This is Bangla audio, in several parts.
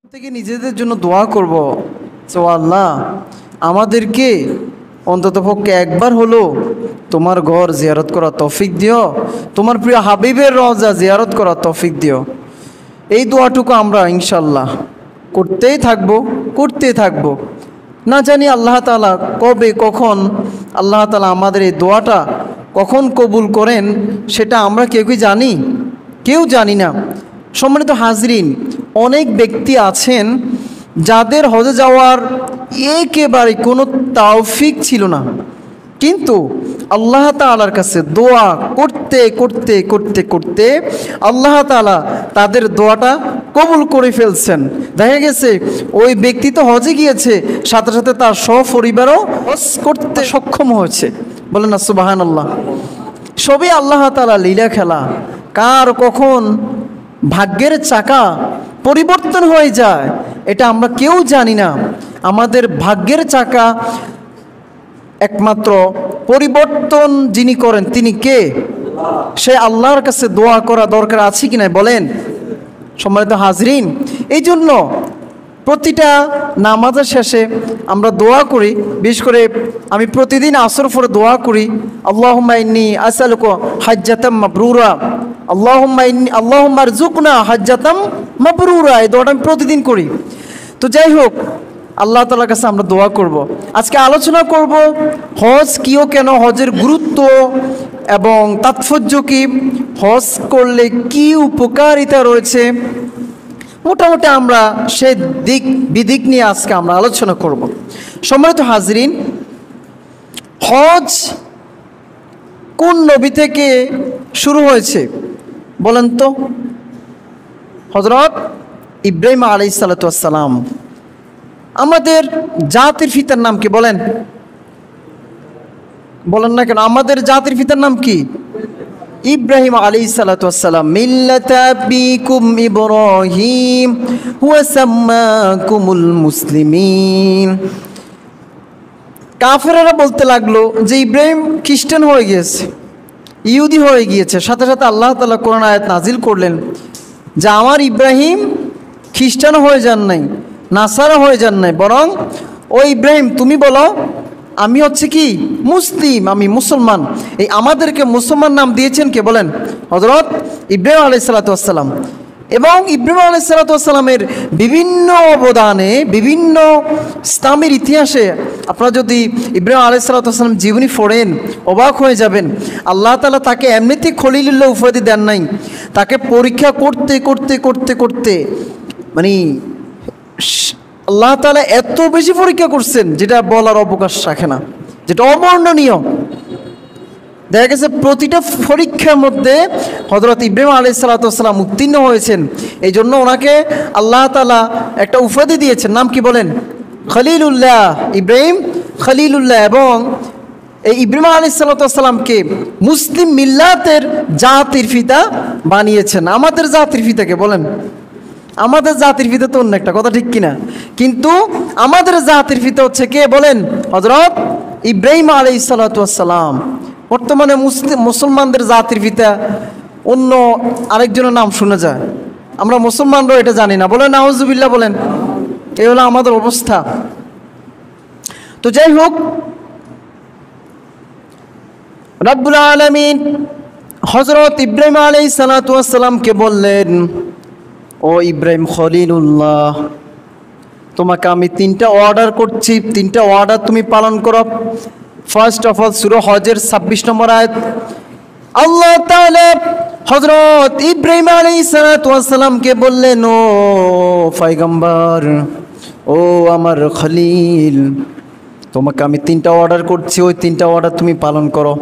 থেকে নিজেদের জন্য দোয়া করব, তো আল্লাহ আমাদেরকে অন্ততপক্ষে একবার হলো তোমার ঘর জিয়ারত করা তৌফিক দিও, তোমার প্রিয় হাবিবের রওজা জিয়ারত করা তৌফিক দিও। এই দোয়াটুকু আমরা ইনশাল্লাহ করতেই থাকবো। না জানি আল্লাহ তাআলা কবে কখন আল্লাহ তাআলা আমাদের এই দোয়াটা কখন কবুল করেন, সেটা আমরা কেউ জানি না। সম্মানিত হাজরিন, অনেক ব্যক্তি আছেন যাদের হজে যাওয়ার একেবারে কোনো তৌফিক ছিল না, কিন্তু আল্লাহ তাআলার কাছে দোয়া করতে করতে করতে করতে আল্লাহ তাআলা তাদের দোয়াটা কবুল করে ফেলছেন। দেখা গেছে ওই ব্যক্তি তো হজে গিয়েছে, সাথে সাথে তার সপরিবারও হজ করতে সক্ষম হয়েছে। বলেন না সুবহানাল্লাহ। সবই আল্লাহ তাআলা লীলা খেলা। কার কখন ভাগ্যের চাকা পরিবর্তন হয়ে যায় এটা আমরা কেউ জানি না। আমাদের ভাগ্যের চাকা একমাত্র পরিবর্তন যিনি করেন তিনি কে? সে আল্লাহর কাছে দোয়া করা দরকার আছে কি না বলেন সম্মানিত হাজরিন। এই জন্য প্রতিটা নামাজের শেষে আমরা দোয়া করি, বিশেষ করে আমি প্রতিদিন আসর পরে দোয়া করি, আল্লাহুম্মা ইন্নী আসআলুকা হাজ্জাতাম মাবরুরা, আল্লাহুম্মা আরযুকনা হাজ্জাতাম মাবরুরা। এই দোয়াটা আমি প্রতিদিন করি। তো যাই হোক, আল্লাহ তাআলার কাছে আমরা দোয়া করব। আজকে আলোচনা করব হজ কি ও কেন, হজের গুরুত্ব এবং তাৎপর্য কি, হজ করলে কি উপকারিতা রয়েছে, মোটামুটি আমরা সেই দিক বিদিক নিয়ে আজকে আমরা আলোচনা করব। সম্মানিত হাজরিন, হজ কোন নবী থেকে শুরু হয়েছে বলেন তো? হযরত ইব্রাহিম আলাইহিস সালাতু ওয়াস সালাম। আমাদের জাতির পিতার নাম কি বলেন না কেন? আমাদের জাতির পিতার নাম কি? ইব্রাহিম আলাইহিস সালাতু ওয়াস সালাম। মিল্লাতা আবিকুম ইব্রাহিম হুয়া সাম্মাকুমুল মুসলিমিন। কাফেররা বলতে লাগলো যে ইব্রাহিম খ্রিস্টান হয়ে গিয়েছে, ইহুদি হয়ে গিয়েছে। সাথে সাথে আল্লাহ তাআলা কোরআন আয়াত নাজিল করলেন যে আমার ইব্রাহিম খ্রিস্টান হয়ে যান নাই, নাসারা হয়ে যান নাই, বরং ও ইব্রাহিম তুমি বলো আমি হচ্ছে কি মুসলিম, আমি মুসলমান। এই আমাদেরকে মুসলমান নাম দিয়েছেন কে বলেন? হযরত ইব্রাহিম আলাইহিস সালাতু ওয়াস সালাম। এবং ইব্রাহিম আলাইহিস সালাতু ওয়াস সালামের বিভিন্ন অবদানে, বিভিন্ন ইসলামের ইতিহাসে আপনারা যদি ইব্রাহিম আলাইহিস সালাতু ওয়াস সালাম জীবনী পড়েন অবাক হয়ে যাবেন। আল্লাহ তাআলা তাকে এমনিতেই খলিলুল্লাহ উপাধি দেন নাই, তাকে পরীক্ষা করতে করতে করতে করতে মানে আল্লাহ তাআলা এত বেশি পরীক্ষা করছেন যেটা বলার অবকাশ রাখে না, যেটা অবর্ণনীয়। দেখা গেছে প্রতিটা পরীক্ষার মধ্যে হযরত ইব্রাহিম আলাইহিস সালাতু ওয়াস সালাম উত্তীর্ণ হয়েছেন। এই জন্য ওনাকে আল্লাহ তাআলা একটা উপাধি দিয়েছেন, নাম কি বলেন? খলিলুল্লাহ। ইব্রাহিম খলিলুল্লাহ। এবং এই ইব্রাহিম আলাইহিস সালাতু ওয়াস সালামকে মুসলিম মিল্লাতের জাতির পিতা বানিয়েছেন। আমাদের জাতির পিতাকে বলেন? আমাদের জাতির পিতা তো অন্য একটা কথা, ঠিক কিনা? কিন্তু আমাদের জাতির পিতা হচ্ছে কে বলেন? হযরত ইব্রাহিম আলাইহিস সালাতু ওয়াস সালাম। বর্তমানে মুসলমানদের জাতির পিতা অন্য আরেকজনের নাম শোনা যায়, আমরা মুসলমানরাও এটা জানি না। বলেন নাউজুবিল্লাহ বলেন। এই হলো আমাদের অবস্থা। তো যাই হোক, রব্বুল আলামিন হযরত ইব্রাহিম আলাইহিস সালাতু ওয়াস সালামকে বললেন, ও ইব্রাহিম খলিলুল্লাহ, তোমাকে আমি 3টা অর্ডার করছি, 3টা অর্ডার তুমি পালন করো। ফার্স্ট অফ অল সূরা হজের 26 নম্বর আয়াত, আল্লাহ তাআলা হযরত ইব্রাহিম আলাইহিস সালাতু ওয়াস সালামকে বললেন, ও পয়গম্বর, ও আমার খলিল, তোমাকে আমি 3টা অর্ডার করছি, ওই 3টা অর্ডার তুমি পালন করো।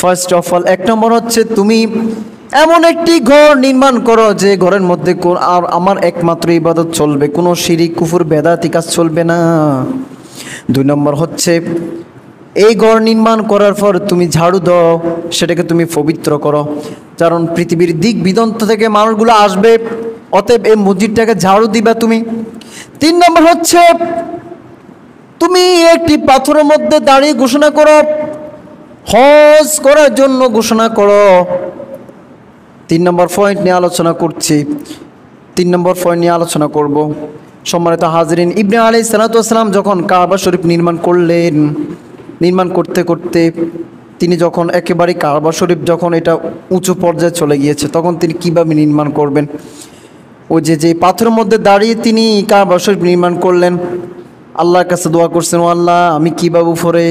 ফার্স্ট অফ অল 1 নম্বর হচ্ছে তুমি এমন একটি ঘর নির্মাণ করো যে ঘরের মধ্যে আর আমার একমাত্র ইবাদত চলবে, কোনো শিরিক কুফর বেদাতি কাজ চলবে না। 2 নম্বর হচ্ছে এই ঘর নির্মাণ করার পর তুমি ঝাড়ু দাও, সেটাকে তুমি পবিত্র করো, কারণ পৃথিবীর দিক বিদন্ত থেকে মানুষগুলো আসবে, অতএব এই মসজিদটাকে ঝাড়ু দিবা তুমি। 3 নম্বর হচ্ছে তুমি একটি পাথরের মধ্যে দাঁড়িয়ে ঘোষণা করো, হজ করার জন্য ঘোষণা করো। 3 নম্বর পয়েন্ট নিয়ে আলোচনা করছি, 3 নম্বর পয়েন্ট নিয়ে আলোচনা করব। সম্মানিত হাজরিন, ইব্রাহিম আলাইহিস সালাতু ওয়াস সালাম যখন কাবা শরীফ নির্মাণ করলেন, নির্মাণ করতে করতে তিনি যখন একেবারে কাবা শরীফ যখন এটা উঁচু পর্যায়ে চলে গিয়েছে, তখন তিনি কিভাবে নির্মাণ করবেন? ওই যে পাথরের মধ্যে দাঁড়িয়ে তিনি কাবা শরীফ নির্মাণ করলেন, আল্লাহর কাছে দোয়া করছেন, ও আল্লাহ আমি কীভাবে উপরে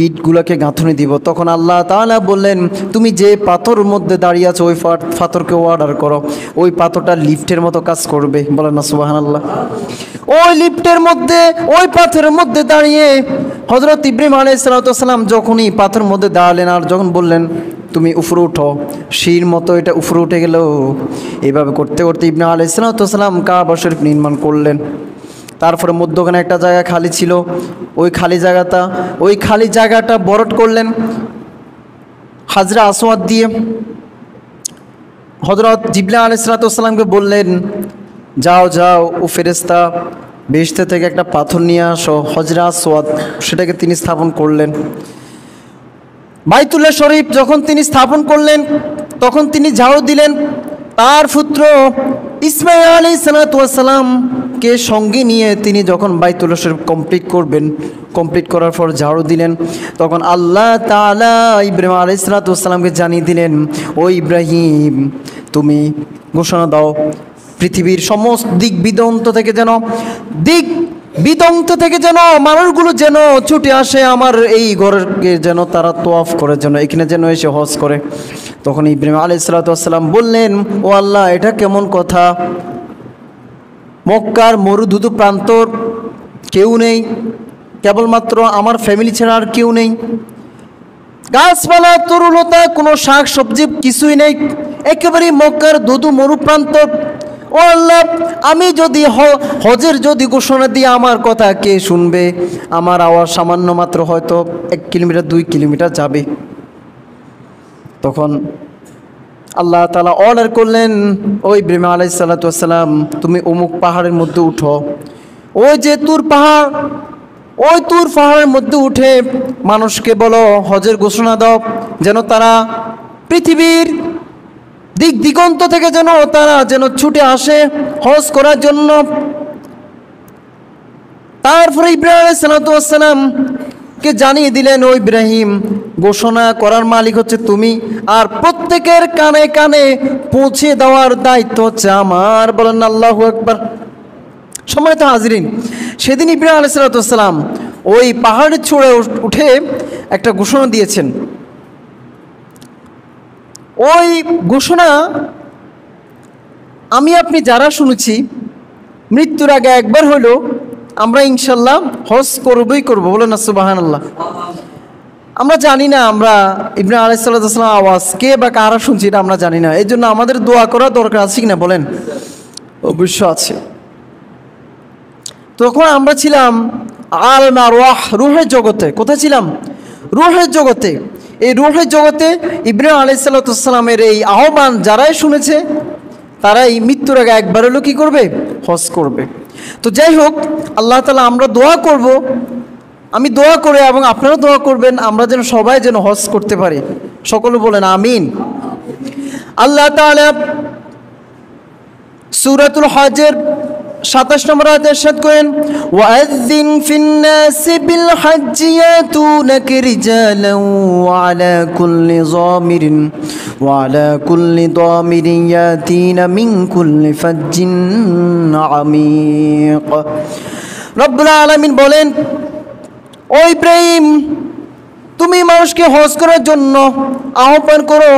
ইটগুলোকে গাঁথনি দিব। তখন আল্লাহ তাআলা বললেন, তুমি যে পাথরের মধ্যে দাঁড়িয়ে আছো ওই পাথরকে অর্ডার করো, ওই পাথরটা লিফটের মতো কাজ করবে। বলেন না সুবহানাল্লাহ। ওই লিফটের মধ্যে ওই পাথরের মধ্যে দাঁড়িয়ে হযরত ইব্রাহিম আলাইহিস সালাম যখনই পাথরের মধ্যে দাঁড়ালেন আর যখন বললেন তুমি উপরে উঠো, শির মতো এটা উপরে উঠে গেল। এইভাবে করতে করতে ইব্রাহিম আলাইহিস সালাম কাবা শরীফ নির্মাণ করলেন। তারপরে মধ্যখানে একটা জায়গা খালি ছিল, ওই খালি জায়গাটা বরট করলেন হাজরা আসওয়াদ দিয়ে। হযরত জিবরাইল আলাইহিস সালামকে বললেন, যাও ও ফেরেশতা বেহেশত থেকে একটা পাথর নিয়ে আসো, হজরা আসওয়াদ, সেটাকে তিনি স্থাপন করলেন। বাইতুল্লাহ শরীফ যখন তিনি স্থাপন করলেন তখন তিনি ঝাড়ু দিলেন, তার পুত্র ইসমাঈল আলাইহিস সালামকে সঙ্গে নিয়ে তিনি যখন বাইতুল্লাহ শরীফ কমপ্লিট করার পর ঝাড়ু দিলেন, তখন আল্লাহ তাআলা ইব্রাহিম আলাইহিস সালামকে জানিয়ে দিলেন, ও ইব্রাহিম তুমি ঘোষণা দাও পৃথিবীর সমস্ত দিক বিদন্ত থেকে যেন মানুষগুলো যেন ছুটে আসে আমার এই ঘরকে যেন তারা তোয়াফ করে, যেন এখানে যেন এসে হজ করে। তখন ইব্রাহিম আলাইহিস সালাম বললেন, ও আল্লাহ এটা কেমন কথা? মক্কার মরুধুধু প্রান্তর কেউ নেই, কেবলমাত্র আমার ফ্যামিলি ছাড়া আর কেউ নেই, গাছপালা তরুলতা কোনো শাক সবজি কিছুই নেই, একেবারে মক্কার ধুধু মরু প্রান্তর। ও আল্লাহ আমি যদি হজের যদি ঘোষণা দিয়ে আমার কথা কে শুনবে? আমার আওয়াজ সামান্য মাত্র হয়তো 1 কিলোমিটার 2 কিলোমিটার যাবে। তখন আল্লাহ তাআলা অর্ডার করলেন, ওই ইব্রাহিম আলাইহিস সালাম তুমি অমুক পাহাড়ের মধ্যে উঠো, ওই যে তুর পাহাড়, ওই তুর পাহাড়ের মধ্যে উঠে মানুষকে বলো হজের ঘোষণা দাও, যেন তারা পৃথিবীর দিক দিগন্ত থেকে যেন ছুটে আসে হজ করার জন্য। তারপরে ইব্রাহিম আলাইহিস সালামকে জানিয়ে দিলেন, ও ইব্রাহিম ঘোষণা করার মালিক হচ্ছে তুমি, আর প্রত্যেকের কানে কানে পৌঁছে দেওয়ার দায়িত্ব হচ্ছে আমার। বলেন আল্লাহু আকবার। সম্মানিত হাজরিন, সেদিন ইব্রাহিম আলাইহিস সালাম ওই পাহাড়ে চড়ে উঠে একটা ঘোষণা দিয়েছেন। ওই ঘোষণা আমি আপনি যারা শুনেছি, মৃত্যুর আগে একবার হলো আমরা ইনশাল্লাহ হজ করবই করব। বলেন না সুবহানাল্লাহ। আমরা জানি না আমরা ইব্রাহিম আলাইহিস সালাম আওয়াজ কে বা কারা শুনছি এটা আমরা জানি না, এই জন্য আমাদের দোয়া করা দরকার আছে কিনা বলেন? অবশ্য আছে। তখন আমরা ছিলাম আলম আরওয়াহ, রূহের জগতে। কোথায় ছিলাম? রূহের জগতে। এই রূহের জগতে ইব্রাহিম আলাইহিস সালামের এই আহ্বান যারাই শুনেছে তারাই মৃত্যুর আগে একবার হলো কী করবে? হজ করবে। তো যাই হোক, আল্লাহ তাআলা আমরা দোয়া করব, আমি দোয়া করে এবং আপনারা দোয়া করবেন আমরা যেন সবাই যেন হজ করতে পারি। সকলে বলেন আমিন। আল্লাহ তাআলা সূরাতুল হজের 27 নম্বর আয়াতে ইরশাদ করেন, ওয়াযাযিন ফিন-নাসি বিল হজ্জি ইয়াতুনাকা রিজালান ওয়া আলা কুল্লি দামিরিন ইয়াতিনা মিন কুল্লি ফাজ্জিন আমিক। রব্বুল আলামিন বলেন, ও ইব্রাহিম তুমি মানুষকে হজ করার জন্য আহ্বান করো,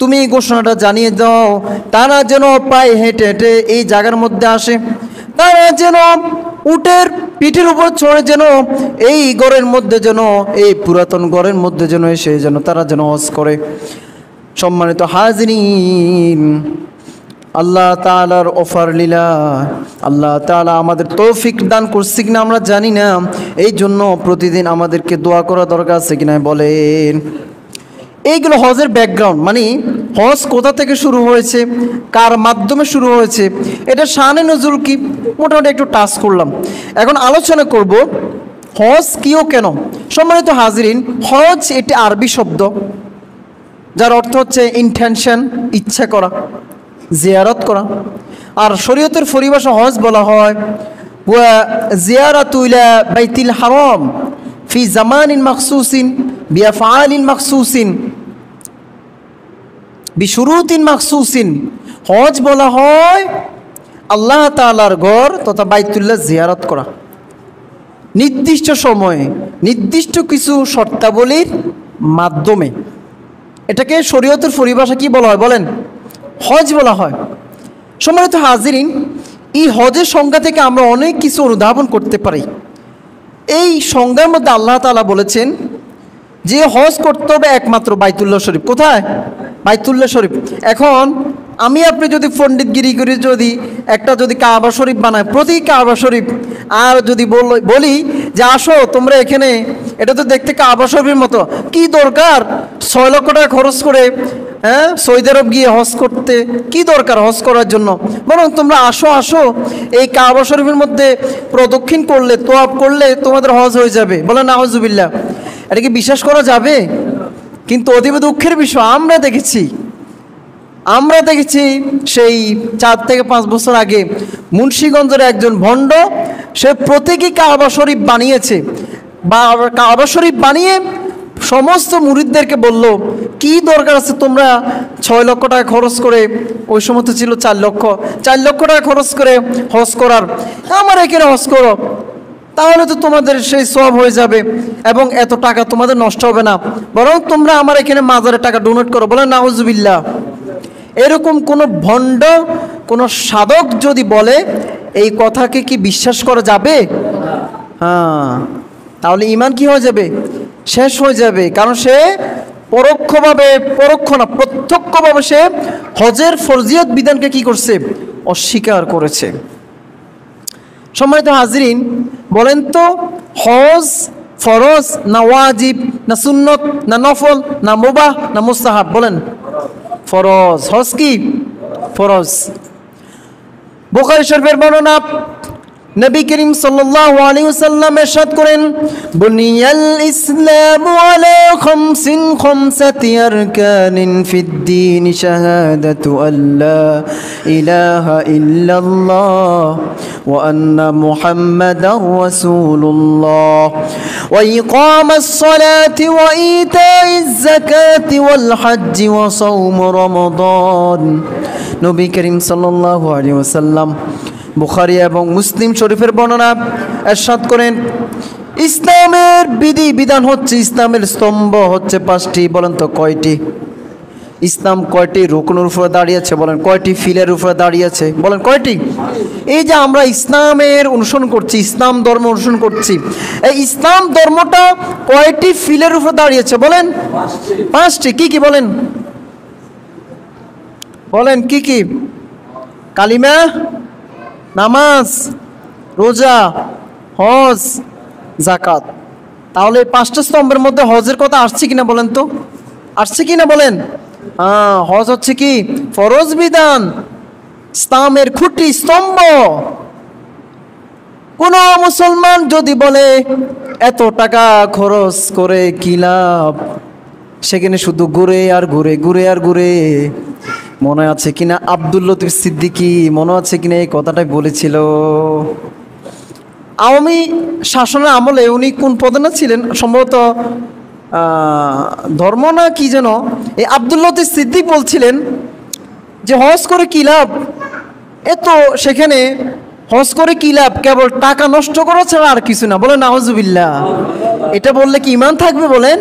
তুমি ঘোষণাটা জানিয়ে দাও, তারা যেন পায়ে হেঁটে হেঁটে এই জায়গার মধ্যে আসে, তারা যেন উটের পিঠের উপর চড়ে যেন এই গড়ের মধ্যে যেন এই পুরাতন গড়ের মধ্যে যেন এসে যেন তারা যেন হজ করে। সম্মানিত হাজরিন, আল্লাহ তাআলার অফার লীলা, আল্লাহ তাআলা আমাদের তৌফিক দান করছে কিনা আমরা জানি না, এই জন্য প্রতিদিন আমাদেরকে দোয়া করা দরকার আছে কিনা বলেন। এইগুলো হজের ব্যাকগ্রাউন্ড, মানে হজ কোথা থেকে শুরু হয়েছে, কার মাধ্যমে শুরু হয়েছে, এটা শানে নজরুল কি মোটামুটি একটু টাচ করলাম। এখন আলোচনা করব হজ কি ও কেন। সম্মানিত হাজরিন, হজ এটি আরবি শব্দ যার অর্থ হচ্ছে ইন্টেনশন, ইচ্ছা করা, জিয়ারত করা। আর শরীয়তের পরিভাষা হজ বলা হয় ওয়া জিয়ারাতু ইলা বাইতিল হারাম ফি জামানিন মাখসুসিন বিআফআলিন মাখসুসিন বিশুরুতিন মাখসুসিন। হজ বলা হয় আল্লাহ তাআলার ঘর তথা বাইতুল্লাহ জিয়ারত করা নির্দিষ্ট সময়ে নির্দিষ্ট কিছু শর্তাবলীর মাধ্যমে। এটাকে শরীয়তের পরিভাষা কি বলা হয় বলেন? হজ বলা হয়। সম্মানিত হাজিরিন, এই হজের সংজ্ঞা থেকে আমরা অনেক কিছু অনুধাবন করতে পারি। এই সংজ্ঞার মধ্যে আল্লাহ তাআলা বলেছেন যে হজ করতে হবে একমাত্র বাইতুল্লাহ শরীফ। কোথায়? বাইতুল্লাহ শরীফ। এখন আমি আপনি যদি পণ্ডিতগিরি করে যদি একটা যদি কাবা শরীফ বানায়, প্রতি কাবা শরীফ, আর যদি বলি যে আসো তোমরা এখানে, এটা তো দেখতে কাবা শরীফের মতো, কি দরকার 6 লক্ষ টাকা খরচ করে সৌদি আরব গিয়ে হজ করতে? কি দরকার হজ করার জন্য? বরং তোমরা আসো আসো এই কাবা শরীফের মধ্যে প্রদক্ষিণ করলে, তোয়াফ করলে তোমাদের হজ হয়ে যাবে। বলে নাউজুবিল্লাহ। এটা কি বিশ্বাস করা যাবে? কিন্তু অতীব দুঃখের বিষয়, আমরা দেখেছি সেই 4 থেকে 5 বছর আগে মুন্সিগঞ্জের একজন ভণ্ড, সে প্রতীকী কাবা শরীফ বানিয়েছে, বা কাবা শরীফ বানিয়ে সমস্ত মুরিদদেরকে বলল কি দরকার আছে তোমরা 6 লক্ষ টাকা খরচ করে, ওই সময় তো ছিল 4 লক্ষ টাকা খরচ করে হজ করার, আমার এখানে হজ করো, তাহলে তো তোমাদের সেই সওয়াব হয়ে যাবে এবং এত টাকা তোমাদের নষ্ট হবে না, বরং তোমরা আমার এখানে মাজারে টাকা ডোনেট করো। বলে নাউজুবিল্লাহ। এরকম কোনো ভণ্ড, কোনো সাধক যদি বলে, এই কথাকে কি বিশ্বাস করা যাবে? হ্যাঁ, তাহলে ঈমান কি হয়ে যাবে? শেষ হয়ে যাবে। কারণ সে প্রত্যক্ষভাবে সে হজের ফরজিয়ত বিধানকে কি করছে? অস্বীকার করেছে। সম্মানিত হাজরিন, বলেন তো হজ ফরজ না ওয়াজিব না সুন্নত না নফল না মুবাহ না মুস্তাহাব? বলেন ফরজ। হজ কি? ফরজ। বুখারী শরীফের বর্ণনা, নবী করিম সাল্লাল্লাহু আলাইহি ওয়াসাল্লাম ইরশাদ করেন, বুনিয়াল ইসলামু আলা খামসাতি আরকানিন ফিদ-দীন শাহাদাতু আল্লা ইলাহা ইল্লাল্লাহ ওয়া আন্না মুহাম্মাদার রাসূলুল্লাহ ওয়া ইকামাস সালাতি ওয়া ইতাইজ যাকাতি ওয়াল হজ্জি ওয়া সাওম রমাদান। নবী করিম সাল্লাল্লাহু আলাইহি ওয়াসাল্লাম বুখারী এবং মুসলিম শরীফের বর্ণনা ইরশাদ করেন, ইসলামের বিধি বিধান হচ্ছে, ইসলামের স্তম্ভ হচ্ছে 5টি। বলেন তো কয়টি? ইসলাম কয়টি রুকনের উপরে দাঁড়িয়েছে? বলেন কয়টি ফিলের উপরে দাঁড়িয়েছে? বলেন কয়টি? এই যে আমরা ইসলামের অনুসরণ করছি, ইসলাম ধর্ম অনুসরণ করছি, এই ইসলাম ধর্মটা কয়টি ফিলের উপরে দাঁড়িয়েছে? বলেন 5টি। কি কি বলেন? বলেন কি কি? কালিমা, নামাজ, রোজা, হজ, যাকাত। তাহলে 5টা স্তম্ভের মধ্যে হজের কথা আসছে কিনা বলেন তো? আসছে কিনা বলেন? হ্যাঁ, হজ হচ্ছে কি? ফরজ বিধান, ইসলামের খুঁটি, স্তম্ভ। কোন মুসলমান যদি বলে এত টাকা খরচ করে কি লাভ, সেখানে শুধু ঘুরে আর ঘুরে। মনে আছে কিনা আব্দুল লতিফ সিদ্দিকী, মনে আছে কিনা এই কথাটাই বলেছিল? আওয়ামী শাসনের আমলে উনি কোন পদে না ছিলেন, সম্ভবত ধর্ম না কি যেন, এই আব্দুল লতিফ সিদ্দিক বলছিলেন যে হজ করে কি লাভ, এত সেখানে হজ করে কি লাভ, কেবল টাকা নষ্ট করা ছাড়া আর কিছু না। বলেন নাউজুবিল্লাহ। এটা বললে কি ঈমান থাকবে? বলেন।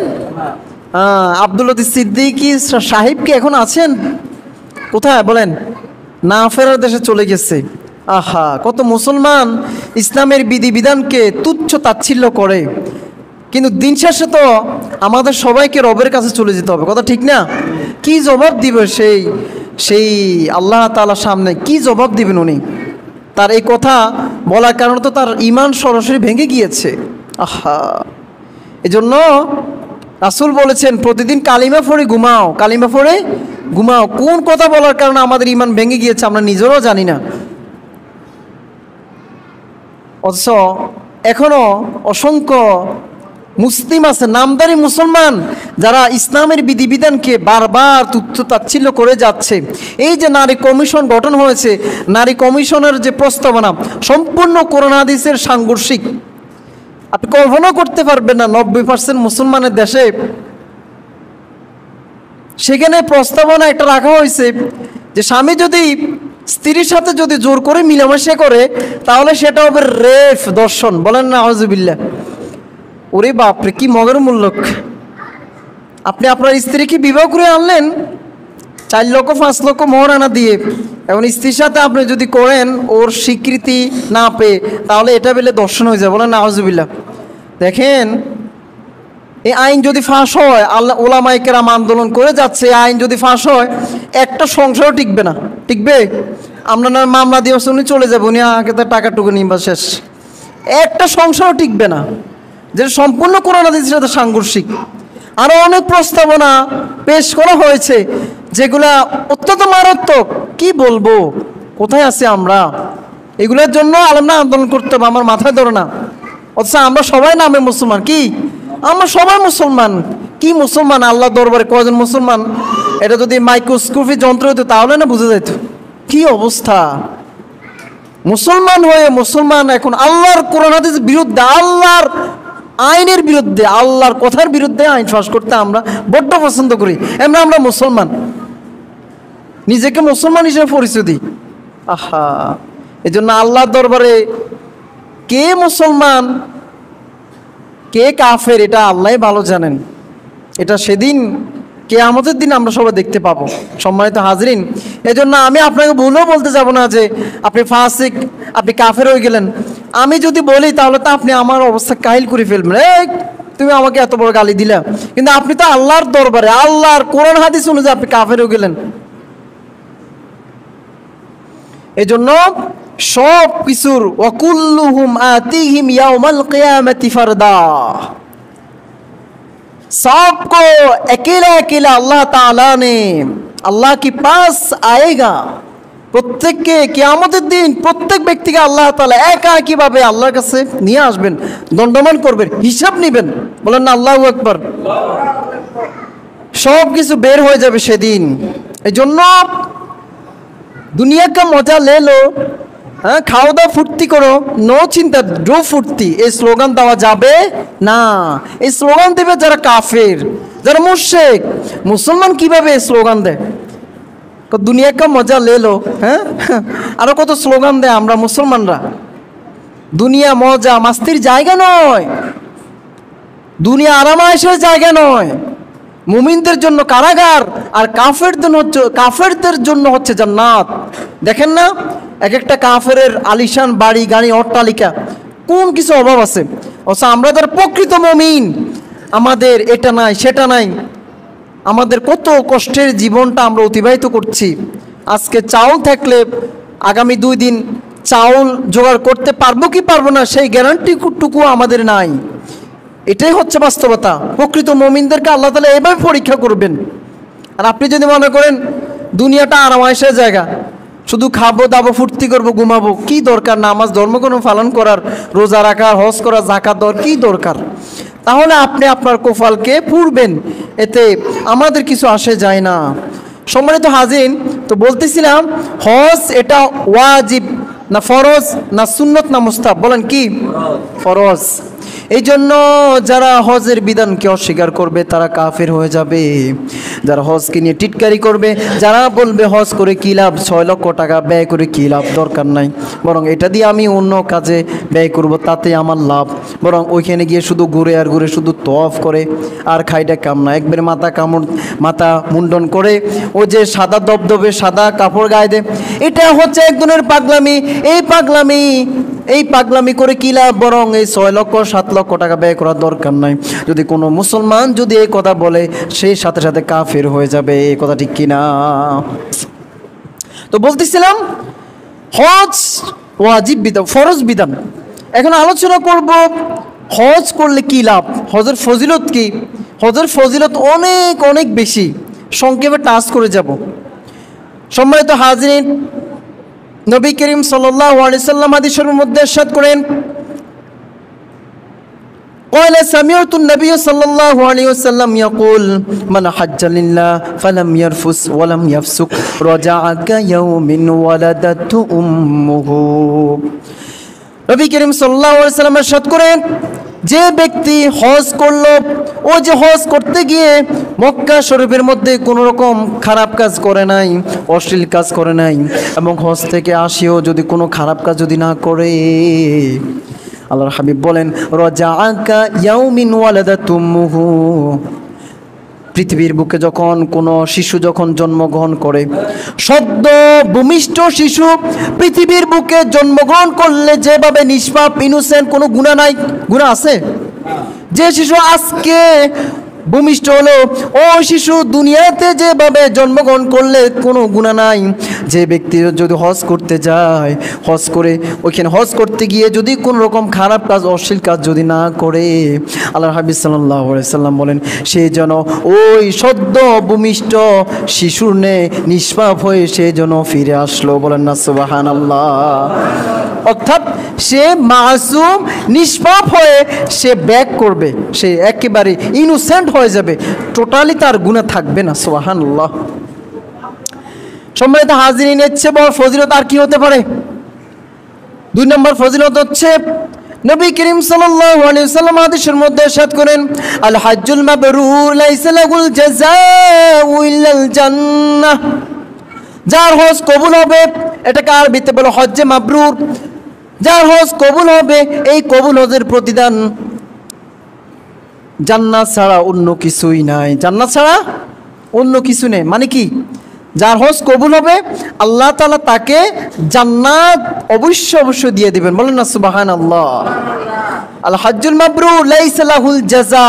আব্দুল লতিফ সিদ্দিকী সাহেব কি এখন আছেন? কোথায়? বলেন না, ফেরার দেশে চলে গেছে। আহা, কত মুসলমান ইসলামের বিধি বিধানকে তুচ্ছ তাচ্ছিল্য করে, কিন্তু দিন শেষে তো আমাদের সবাইকে রবের কাছে চলে যেতে হবে। কথা ঠিক না? কি জবাব দিবে সেই আল্লাহ তাআলার সামনে? কি জবাব দিবেন উনি? তার এই কথা বলার কারণে তো তার ঈমান সরাসরি ভেঙে গিয়েছে। আহা, এজন্য রাসূল বলেছেন প্রতিদিন কালিমা পড়ে ঘুমাও, কালিমা পড়ে ঘুমাও। কোন কথা বলার কারণে আমাদের ঈমান ভেঙে গিয়েছে আমরা নিজেরাও জানি না। অথচ এখনো অসংখ্য মুসলিম আছে, নামদারি মুসলমান, যারা ইসলামের বিধিবিধানকে বারবার তুচ্ছ তাচ্ছিল্য করে যাচ্ছে। এই যে নারী কমিশন গঠন হয়েছে, নারী কমিশনের যে প্রস্তাবনা সম্পূর্ণ কোরআন হাদিসের সাংঘর্ষিক। আপনি কল্পনা করতে পারবেন না 90% মুসলমানের দেশে সেখানে প্রস্তাবনা একটা রাখা হয়েছে যে স্বামী যদি স্ত্রীর সাথে যদি জোর করে মিলামেশা করে তাহলে সেটা হবে রেপ, দর্শন। বলেন না আউযুবিল্লাহ। ওরে বাপরে, কি মগের মূল্যক! আপনি আপনার স্ত্রীকে বিবাহ করে আনলেন 4 লক্ষ 5 লক্ষ মোহরানা দিয়ে, এখন স্ত্রীর সাথে আপনি যদি করেন ওর স্বীকৃতি না পেয়ে, তাহলে এটা বলে দর্শন হয়ে যায়। বলেন না আউযুবিল্লাহ। দেখেন, এই আইন যদি ফাঁস হয়, আল্লাহ ওলামায়ে কেরাম আন্দোলন করে যাচ্ছে, এই আইন যদি ফাঁস হয় একটা সংসারও টিকবে না। টিকবে? আমরা না মামলা দিয়ে উনি চলে যাবো, উনি আগে তো টাকাটুকু নিবা, শেষ। একটা সংসারও টিকবে না, যেটা সম্পূর্ণ কোরআন হাদিসের সাথে সাংঘর্ষিক। আরও অনেক প্রস্তাবনা পেশ করা হয়েছে যেগুলা অত্যন্ত মারাত্মক। কি বলবো, কোথায় আছি আমরা? এগুলোর জন্য আলেমরা আন্দোলন করতে হবে, আমার মাথায় ধরে না। অথচ আমরা সবাই নামে মুসলমান। কি আমরা সবাই মুসলমান? কি মুসলমান? আল্লাহ দরবারে কয়জন মুসলমান? এটা যদি মাইক্রোস্কোপি যন্ত্র হতো তাহলে না বুঝে যেত। কি অবস্থা! মুসলমান হয়ে মুসলমান এখন আল্লাহর কোরআন হাদিসের বিরুদ্ধে, আল্লাহর আইনের বিরুদ্ধে, আল্লাহর কথার বিরুদ্ধে আইন পাস করতে আমরা বড্ড পছন্দ করি। আমরা মুসলমান, নিজেকে মুসলমান হিসেবে পরিচয় দিই। আহা, এই জন্য আল্লাহর দরবারে কে মুসলমান কে কাফের এটা আল্লাহই ভালো জানেন। এটা সেদিন কিয়ামতের দিন আমরা সবাই দেখতে পাবো। সম্মানিত হাজরিন, এজন্য আমি আপনাকে ভুলেও বলতে যাব না যে আপনি ফাসিক, আপনি কাফের হয়ে গেলেন। আমি যদি বলি তাহলে তো আপনি আমার অবস্থা কাহিল করে ফেলবেন, এই তুমি আমাকে এত বড় গালি দিলা। কিন্তু আপনি তো আল্লাহর দরবারে, আল্লাহর কোরআন হাদিস অনুযায়ী আপনি কাফের হয়ে গেলেন। এজন্য সব কিছুর ওয়াকুল্লুহুম আতিহিম ইয়াউমাল কিয়ামাতি ফারদা, सबको अकेला अकेला अल्लाह ताला ने अल्लाह के पास आएगा। প্রত্যেককে কিয়ামতের দিন প্রত্যেক ব্যক্তিকে আল্লাহ তাআলা একা একইভাবে আল্লাহর কাছে নিয়ে আসবেন, দণ্ডমান করবেন, হিসাব নেবেন। বলেন না আল্লাহু আকবার। সব কিছু বের হয়ে যাবে সেদিন। এই জন্য দুনিয়া কা মজা লে লো, হ্যাঁ, খাওয়া দাওয়া ফুর্তি করো, নো চিন্তা, ডো ফুর্তি, এই স্লোগান দেওয়া যাবে না। এই স্লোগান দেবে যারা কাফের, যারা মুশরিক। মুসলমান কিভাবে এই স্লোগান দেয়? দুনিয়া কা মজা লে লো, হ্যাঁ, আরো কত স্লোগান দেয় আমরা মুসলমানরা। দুনিয়া মজা মাস্তির জায়গা নয়, দুনিয়া আরামায়েশের জায়গা নয়। মুমিনদের জন্য কারাগার, আর কাফেরদের জন্য হচ্ছে জান্নাত। দেখেন না, এক একটা কাফেরের আলিশান বাড়ি গাড়ি অট্টালিকা, কোন কিছু অভাব আছে। অথচ আমরা যারা প্রকৃত মুমিন, আমাদের এটা নাই সেটা নাই, আমাদের কত কষ্টের জীবনটা আমরা অতিবাহিত করছি। আজকে চাউল থাকলে আগামী 2 দিন চাউল জোগাড় করতে পারবো কি পারবো না সেই গ্যারান্টিটুকু আমাদের নাই। এটাই হচ্ছে বাস্তবতা। প্রকৃত মুমিনদেরকে আল্লাহ তাআলা এভাবে পরীক্ষা করবেন। আর আপনি যদি মনে করেন দুনিয়াটা আরামায়েশের জায়গা, শুধু খাবো দাবো ফুর্তি করবো ঘুমাবো, কি দরকার নামাজ ধর্মকর্ম পালন করার, রোজা রাখার, হজ করা, যাকাত দেওয়ার কি দরকার? তাহলে আপনি আপনার কোফালকে পুরবেন, এতে আমাদের কিছু আসে যায় না। সম্মানিত হাজিরিন, তো বলতেছিলাম হজ এটা ওয়াজিব না ফরজ না সুন্নত না মুস্তাহাব? বলেন কি? ফরজ। এই জন্য যারা হজের বিধানকে অস্বীকার করবে তারা কাফের হয়ে যাবে। যারা হজকে নিয়ে টিটকারি করবে, যারা বলবে হজ করে কী লাভ, 6 লক্ষ টাকা ব্যয় করে কী লাভ, দরকার নাই, বরং এটা দিয়ে আমি অন্য কাজে ব্যয় করব, তাতে আমার লাভ, বরং ওইখানে গিয়ে শুধু ঘুরে আর ঘুরে শুধু তওয়াফ করে আর খাইটা কাম না, একবারে মাথা মুন্ডন করে ও যে সাদা দবদবে সাদা কাপড় গায়ে দেয়, এটা হচ্ছে এক ধরনের পাগলামি। এই পাগলামি করে কী লাভ, বরং এই 6 লক্ষ 7 লক্ষ টাকা ব্যয় করার দরকার নাই। যদি কোনো মুসলমান যদি এই কথা বলে, সেই সাথে সাথে কাফের হয়ে যাবে। এই কথা ঠিক কিনা? তো বলতেছিলাম হজ ওয়াজিব বিধান, ফরজ বিধান। এখন আলোচনা করব হজ করলে কি লাভ, হজের ফজিলত কি। হজের ফজিলত অনেক অনেক বেশি, সংক্ষেপে টাচ করে যাব। সম্মানিত হাজিরিন, নবী করিম সাল্লাল্লাহু আলাইহি সাল্লাম হাদিসের মধ্যে ইরশাদ করেন, قال سمعت النبي صلى الله عليه وسلم يقول من حج لله فلم يرفث ولم يفسق رجع كيوم ولدته أمه নবী করিম সাল্লাল্লাহু আলাইহি ওয়াসাল্লাম ইরশাদ করেন, যে ব্যক্তি হজ করলো, ও যে হজ করতে গিয়ে মক্কা শরীফের মধ্যে কোনো রকম খারাপ কাজ করে নাই, অশ্লীল কাজ করে নাই, এবং হজ থেকে আসিও যদি কোনো খারাপ কাজ যদি না করে, আল্লাহর হাবিব বলেন রাজাআকা ইয়াউমিন ওয়ালাদাতুমুহু, পৃথিবীর বুকে যখন কোনো শিশু যখন জন্মগ্রহণ করে, সদ্য ভূমিষ্ঠ শিশু পৃথিবীর বুকে জন্মগ্রহণ করলে যেভাবে নিষ্পাপ ইনোসেন্ট, কোনো গুনাহ নাই, গুনাহ আছে? যে শিশু আজকে ভূমিষ্ঠ হলো, ও শিশু দুনিয়াতে যেভাবে জন্মগ্রহণ করলে কোনো গুনাহ নাই। যে ব্যক্তি যদি হজ করতে যায়, হজ করে ওইখানে হজ করতে গিয়ে যদি কোনো রকম খারাপ কাজ, অশ্লীল কাজ যদি না করে, আল্লাহর হাবিব সাল্লাল্লাহু আলাইহি সাল্লাম বলেন সে যেন ওই সদ্য ভূমিষ্ঠ শিশুর নে নিষ্পাপ হয়ে সে যেন ফিরে আসলো। বলেন না সুবহানাল্লাহ। অর্থাৎ সে মাসুম, নিষ্পাপ হয়ে সে ব্যাক করবে, সে একেবারে ইনোসেন্ট হয়ে যাবে, টোটালি তার গুনাহ থাকবে না। সুবহানাল্লাহ। সম্মানিত হাজিরিন, এর চেয়ে বড় ফজিলত আর কি হতে পারে? 2 নম্বর ফজিলত হচ্ছে নবী করিম সাল্লাল্লাহু আলাইহি ওয়াসাল্লাম হাদিসের মধ্যে ইরশাদ করেন, আল হাজ্জুল মাবরুর লাইসা লাহুল জাযাউ ইল্লাল জান্নাহ। যার হজ কবুল হবে, এটাকে আরবিতে বলে হজ্জে মাবরুর। যার হজ কবুল হবে, এই কবুল হজের প্রতিদান জান্নাত ছাড়া অন্য কিছুই নাই। জান্নাত ছাড়া অন্য কিছু নেই। মানে কি? যার হজ কবুল হবে, আল্লাহ তাআলা তাকে জান্নাত অবশ্যই দিয়ে দিবেন। বলেন না সুবহানাল্লাহ। আল হাজ্জুল মাবরুর লাইসা লাহুল জাযা,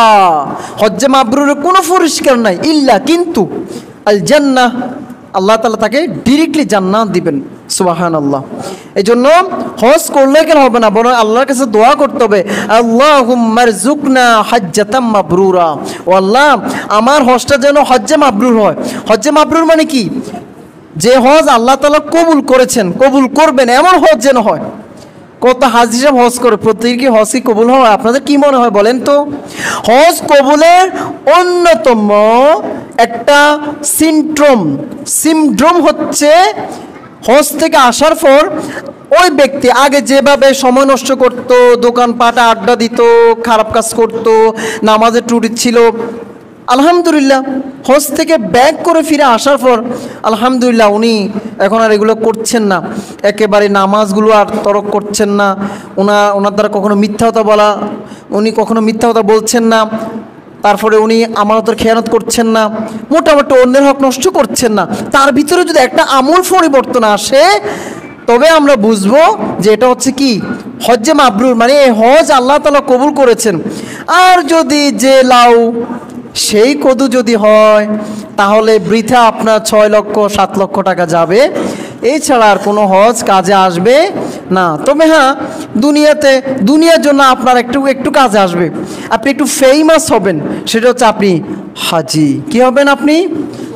হজ্জে মাবরুরের কোনো পুরস্কার নাই, ইল্লা কিন্তু আল জান্নাহ, আল্লাহ তাআলা তাকে ডিরেক্টলি জান্নাত দিবেন। সুবহানাল্লাহ। এই জন্য হজ করলে কেন হবে না, বরং আল্লাহর কাছে দোয়া করতে হবে, আল্লাহুম্মা রযুকনা হাজ্জাতাম মাবরুরা। ও আল্লাহ, আমার হজটা যেন হজ্জে মাবরুর হয়। হজ্জে মাবরুর মানে কি? যে হজ আল্লাহ তাআলা কবুল করেছেন, কবুল করবেন, এমন হজ যেন হয়। কত হাজি সাহেব হজ করে, প্রত্যেকের কি হজ কি কবুল হয়? আপনাদের কি মনে হয় বলেন তো? হজ কবুলের অন্যতম একটা সিমড্রোম হচ্ছে হজ থেকে আসার পর ওই ব্যক্তি আগে যেভাবে সময় নষ্ট করত, দোকানপাটে আড্ডা দিত, খারাপ কাজ করত, নামাজের ত্রুটি ছিল, আলহামদুলিল্লাহ হজ থেকে ব্যাক করে ফিরে আসার পর আলহামদুলিল্লাহ উনি এখন আর এগুলো করছেন না, একেবারে নামাজগুলো আর তরক করছেন না, ওনার দ্বারা কখনো মিথ্যা কথা বলা, উনি কখনো মিথ্যা কথা বলছেন না, তারপরে উনি আমানতের খেয়ানত করছেন না, মোটামুটি অন্যের হক নষ্ট করছেন না। তার ভিতরে যদি একটা আমূল পরিবর্তন আসে, তবে আমরা বুঝবো যে এটা হচ্ছে কি হজ্জে মাবরুর, মানে এই হজ আল্লাহ তাআলা কবুল করেছেন। আর যদি যে লাউ সেই কদু যদি হয়, তাহলে বৃথা আপনার 6 লক্ষ 7 লক্ষ টাকা যাবে, এছাড়া আর কোনো হজ কাজে আসবে না। তবে হ্যাঁ, দুনিয়ার জন্য আপনার একটু কাজে আসবে, আপনি একটু ফেমাস হবেন, সেটা হচ্ছে আপনি হাজি। কি হবেন আপনি?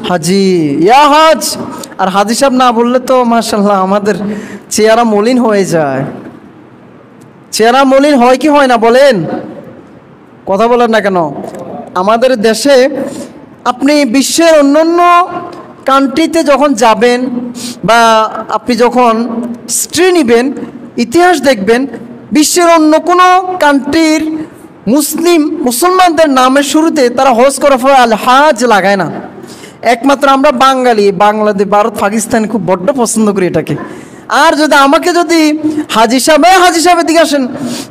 হাজি, ইয়া হজ। আর হাজি সাহেব না বললে তো মাশাআল্লাহ আমাদের চেহারা মলিন হয়ে যায়। চেহারা মলিন হয় কি হয় না বলেন? কথা বলেন না কেন? আমাদের দেশে আপনি বিশ্বের অন্যান্য কান্ট্রিতে যখন যাবেন বা আপনি যখন হিস্ট্রি নেবেন, ইতিহাস দেখবেন, বিশ্বের অন্য কোনো কান্ট্রির মুসলমানদের নামের শুরুতে তারা হজ করার পর আল হাজ লাগায় না। একমাত্র আমরা বাঙালি, বাংলাদেশ, ভারত, পাকিস্তান খুব বড্ড পছন্দ করি এটাকে। আর যদি আমাকে যদি হাজি সাহেবের দিকে আসেন,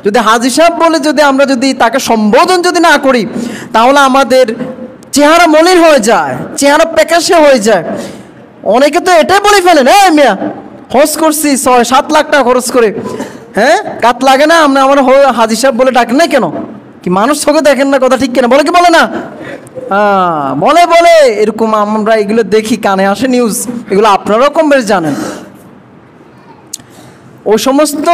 যদি হাজি সাহেব বলে যদি আমরা যদি তাকে সম্বোধন যদি না করি, তাহলে আমাদের চেহারা মলিন হয়ে যায়, চেহারা প্যাকাশে হয়ে যায়। অনেকে তো এটাই বলে ফেলেন, মিয়া হজ করছি 6-7 লাখ টাকা খরচ করে, হ্যাঁ কাত লাগে না, আমার হাজি সাহেব বলে ডাকেন না কেন? কি মানুষ চোখে দেখেন না? কথা ঠিক কিনা? বলে কি বলে না? হ্যাঁ বলে এরকম। আমরা এগুলো দেখি, কানে আসে নিউজ, এগুলো আপনারাও কম বেশ জানেন। ও সমস্ত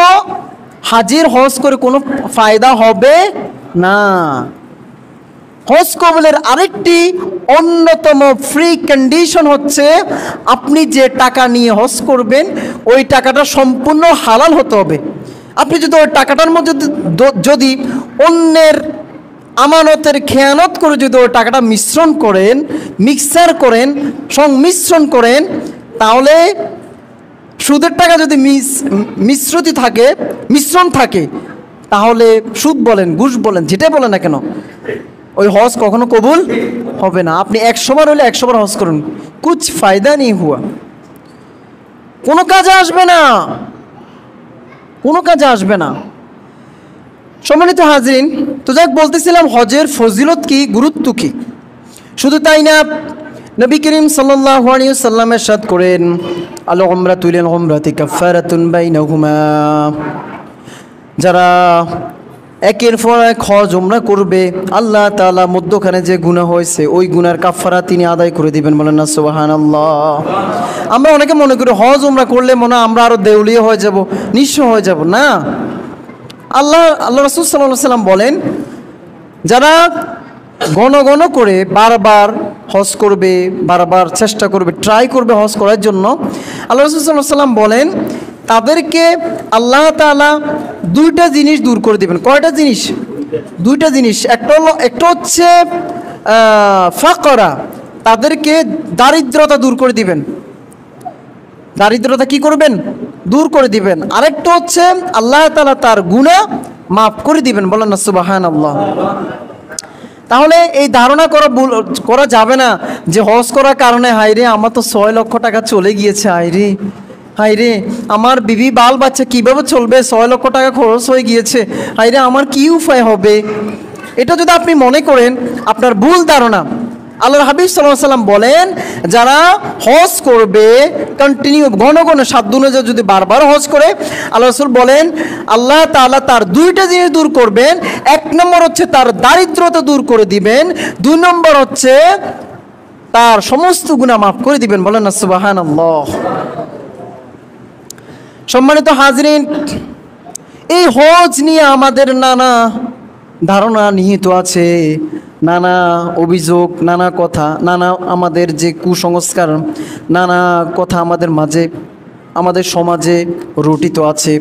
হাজির হজ করে কোনো ফায়দা হবে না। হজ কবুলের আরেকটি অন্যতম ফ্রি কন্ডিশন হচ্ছে আপনি যে টাকা নিয়ে হজ করবেন ওই টাকাটা সম্পূর্ণ হালাল হতে হবে। আপনি যদি ওই টাকাটার মধ্যে যদি অন্যের আমানতের খেয়ানত করে যদি ওই টাকাটা মিশ্রণ করেন, মিক্সার করেন, সংমিশ্রণ করেন, তাহলে সুদের টাকা যদি মিশ্রণ থাকে, তাহলে সুদ বলেন, ঘুষ বলেন, যেটাই বলেন না কেন, ওই হজ কখনো কবুল হবে না। আপনি 100 বার হলে 100 বার হজ করুন, কুছ ফায়দা নেই হুয়া, কোনো কাজে আসবে না, কোনো কাজে আসবে না। সম্মানিত হাজরিন, তো যাক বলতেছিলাম হজের ফজিলত কি, গুরুত্ব কি। শুধু তাই না, নবী করিম সাল্লাল্লাহু আলাইহি ওয়াসাল্লাম ইরশাদ করেন, আল উমরাতু লিল উমরাতি কাফফারাতুন বাইনাহুমা। যারা একের পর এক হজ উমরা করবে, আল্লাহ তাআলা মধ্যখানে যে গুনাহ হয়েছে ওই গুনার কাফফারা তিনি আদায় করে দিবেন। বলেন না সুবহানাল্লাহ। আমরা অনেকে মনে করি হজ উমরা করলে মনে হয় আমরা আরো দেউলিয়া হয়ে যাব, নিঃস্ব হয়ে যাব। না, আল্লাহ রাসূল সাল্লাল্লাহু আলাইহি ওয়াসাল্লাম বলেন, যারা ঘন করে বারবার হজ করবে, বারবার চেষ্টা করবে, ট্রাই করবে হজ করার জন্য, আল্লাহ রাসূল সাল্লাল্লাহু আলাইহি ওয়াসাল্লাম বলেন তাদেরকে আল্লাহ তাআলা দুইটা জিনিস দূর করে দিবেন। কয়টা জিনিস? দুইটা জিনিস। একটা হচ্ছে ফাকরা, তাদেরকে দারিদ্রতা দূর করে দিবেন। দারিদ্রতা কি করবেন? দূর করে দিবেন। আরেকটা হচ্ছে আল্লাহ তাআলা তার গুনাহ মাফ করে দিবেন। বলেন না সুবহানাল্লাহ। তাহলে এই ধারণা করা যাবে না যে হজ করার কারণে হায়রে আমার তো 6 লক্ষ টাকা চলে গিয়েছে, হায়রে আমার বিবি বাল বাচ্চা কীভাবে চলবে, 6 লক্ষ টাকা খরচ হয়ে গিয়েছে, হায়রে আমার কি উপায় হবে। এটা যদি আপনি মনে করেন, আপনার ভুল ধারণা। আল্লাহর হাবিব সাল্লাল্লাহু আলাইহি ওয়াসাল্লাম বলেন, যারা হজ করবে কন্টিনিউ ঘন 7 দিনে যদি বারবার হজ করে, আল্লাহ রাসূল বলেন আল্লাহ তাআলা তার দুইটা জিনিস দূর করবেন। 1 নম্বর হচ্ছে তার দারিদ্রতা দূর করে দিবেন, 2 নম্বর হচ্ছে তার সমস্ত গুনাহ মাফ করে দিবেন। বলেন না সুবহানাল্লাহ। সম্মানিত হাজরিন, এই হজ নিয়ে আমাদের নানা ধারণা নিহিত আছে, নানা অভিযোগ, নানা কথা, নানা আমাদের যে কুসংস্কার, নানা কথা আমাদের মাঝে, আমাদের সমাজে রটিত আছে।